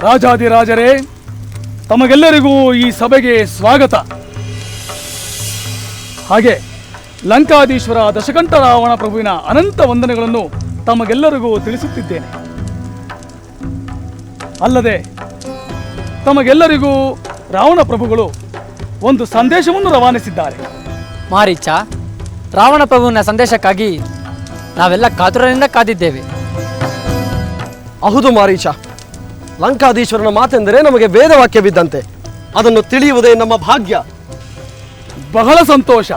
ರಾಜಾದಿರಾಜರೇ, ತಮಗೆಲ್ಲರಿಗೂ ಈ ಸಭೆಗೆ ಸ್ವಾಗತ. ಹಾಗೆ ಲಂಕಾಧೀಶ್ವರ ದಶಕಂಠ ರಾವಣ ಪ್ರಭುವಿನ ಅನಂತ ವಂದನೆಗಳನ್ನು ತಮಗೆಲ್ಲರಿಗೂ ತಿಳಿಸುತ್ತಿದ್ದೇನೆ. ಅಲ್ಲದೆ ತಮಗೆಲ್ಲರಿಗೂ ರಾವಣ ಪ್ರಭುಗಳು ಒಂದು ಸಂದೇಶವನ್ನು ರವಾನಿಸಿದ್ದಾರೆ. ಮಾರೀಚ, ರಾವಣ ಪ್ರಭುವಿನ ಸಂದೇಶಕ್ಕಾಗಿ ನಾವೆಲ್ಲ ಕಾತುರದಿಂದ ಕಾದಿದ್ದೇವೆ. ಹೌದು ಮಾರೀಚ, ಲಂಕಾಧೀಶ್ವರನ ಮಾತೆಂದರೆ ನಮಗೆ ವೇದವಾಕ್ಯ ಬಿದ್ದಂತೆ. ಅದನ್ನು ತಿಳಿಯುವುದೇ ನಮ್ಮ ಭಾಗ್ಯ. ಬಹಳ ಸಂತೋಷ,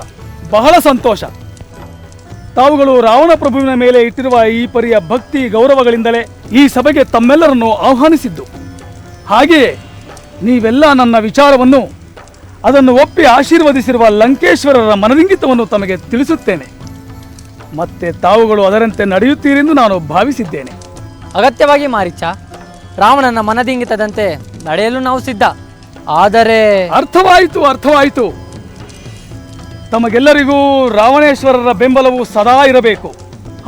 ಬಹಳ ಸಂತೋಷ. ತಾವುಗಳು ರಾವಣ ಪ್ರಭುವಿನ ಮೇಲೆ ಇಟ್ಟಿರುವ ಈ ಪರಿಯ ಭಕ್ತಿ ಗೌರವಗಳಿಂದಲೇ ಈ ಸಭೆಗೆ ತಮ್ಮೆಲ್ಲರನ್ನು ಆಹ್ವಾನಿಸಿದ್ದು. ಹಾಗೆಯೇ ನೀವೆಲ್ಲ ನನ್ನ ವಿಚಾರವನ್ನು ಅದನ್ನು ಒಪ್ಪಿ ಆಶೀರ್ವದಿಸಿರುವ ಲಂಕೇಶ್ವರರ ಮನದಿಂಗಿತವನ್ನು ತಮಗೆ ತಿಳಿಸುತ್ತೇನೆ. ಮತ್ತೆ ತಾವುಗಳು ಅದರಂತೆ ನಡೆಯುತ್ತೀರೆಂದು ನಾನು ಭಾವಿಸಿದ್ದೇನೆ. ಅಗತ್ಯವಾಗಿ ಮಾರೀಚ, ರಾವಣನ ಮನದಿಂಗಿತದಂತೆ ನಡೆಯಲು ನಾವು ಸಿದ್ಧ. ಆದರೆ ಅರ್ಥವಾಯಿತು, ಅರ್ಥವಾಯಿತು. ತಮಗೆಲ್ಲರಿಗೂ ರಾವಣೇಶ್ವರರ ಬೆಂಬಲವು ಸದಾ ಇರಬೇಕು.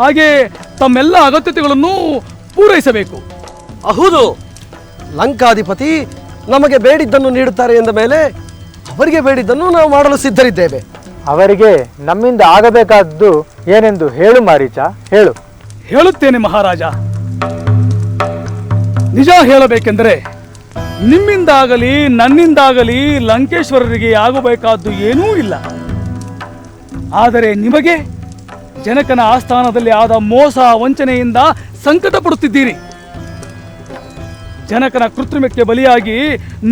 ಹಾಗೆ ತಮ್ಮೆಲ್ಲ ಅಗತ್ಯತೆಗಳನ್ನು ಪೂರೈಸಬೇಕು. ಹೌದು, ಲಂಕಾಧಿಪತಿ ನಮಗೆ ಬೇಡಿದ್ದನ್ನು ನೀಡುತ್ತಾರೆ ಎಂದ ಮೇಲೆ ಅವರಿಗೆ ಬೇಡಿದ್ದನ್ನು ನಾವು ಮಾಡಲು ಸಿದ್ಧರಿದ್ದೇವೆ. ಅವರಿಗೆ ನಮ್ಮಿಂದ ಆಗಬೇಕಾದ್ದು ಏನೆಂದು ಹೇಳು ಮಾರೀಚ, ಹೇಳು. ಹೇಳುತ್ತೇನೆ ಮಹಾರಾಜ. ನಿಜ ಹೇಳಬೇಕೆಂದರೆ ನಿಮ್ಮಿಂದಾಗಲಿ ನನ್ನಿಂದಾಗಲಿ ಲಂಕೇಶ್ವರರಿಗೆ ಆಗಬೇಕಾದ್ದು ಏನೂ ಇಲ್ಲ. ಆದರೆ ನಿಮಗೆ ಜನಕನ ಆಸ್ಥಾನದಲ್ಲಿ ಆದ ಮೋಸ ವಂಚನೆಯಿಂದ ಸಂಕಟ ಪಡುತ್ತಿದ್ದೀರಿ. ಜನಕನ ಕೃತ್ರಿಮಕ್ಕೆ ಬಲಿಯಾಗಿ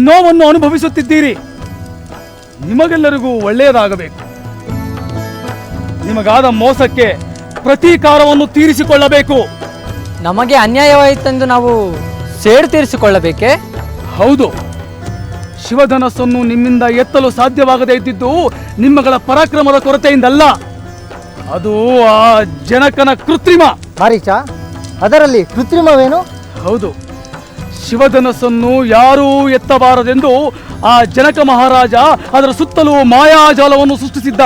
ನೋವನ್ನು ಅನುಭವಿಸುತ್ತಿದ್ದೀರಿ. ನಿಮಗೆಲ್ಲರಿಗೂ ಒಳ್ಳೆಯದಾಗಬೇಕು. ನಿಮಗಾದ ಮೋಸಕ್ಕೆ ಪ್ರತೀಕಾರವನ್ನು ತೀರಿಸಿಕೊಳ್ಳಬೇಕು. ನಮಗೆ ಅನ್ಯಾಯವಾಯಿತೆಂದು ನಾವು ಸೇಡು ತೀರಿಸಿಕೊಳ್ಳಬೇಕೇ? ಹೌದು. ಶಿವಧನಸ್ಸನ್ನು ನಿಮ್ಮಿಂದ ಎತ್ತಲು ಸಾಧ್ಯವಾಗದೇ ಇದ್ದಿದ್ದು ನಿಮ್ಮಗಳ ಪರಾಕ್ರಮದ ಕೊರತೆಯಿಂದಲ್ಲ, ಅದು ಆ ಜನಕನ ಕೃತ್ರಿಮ. ಮಾರೀಚ, ಅದರಲ್ಲಿ ಕೃತ್ರಿಮವೇನು? ಹೌದು, ಶಿವಧನಸ್ಸನ್ನು ಯಾರೂ ಎತ್ತಬಾರದೆಂದು ಆ ಜನಕ ಮಹಾರಾಜ ಅದರ ಸುತ್ತಲೂ ಮಾಯಾಜಾಲವನ್ನು ಸೃಷ್ಟಿಸಿದ್ದ.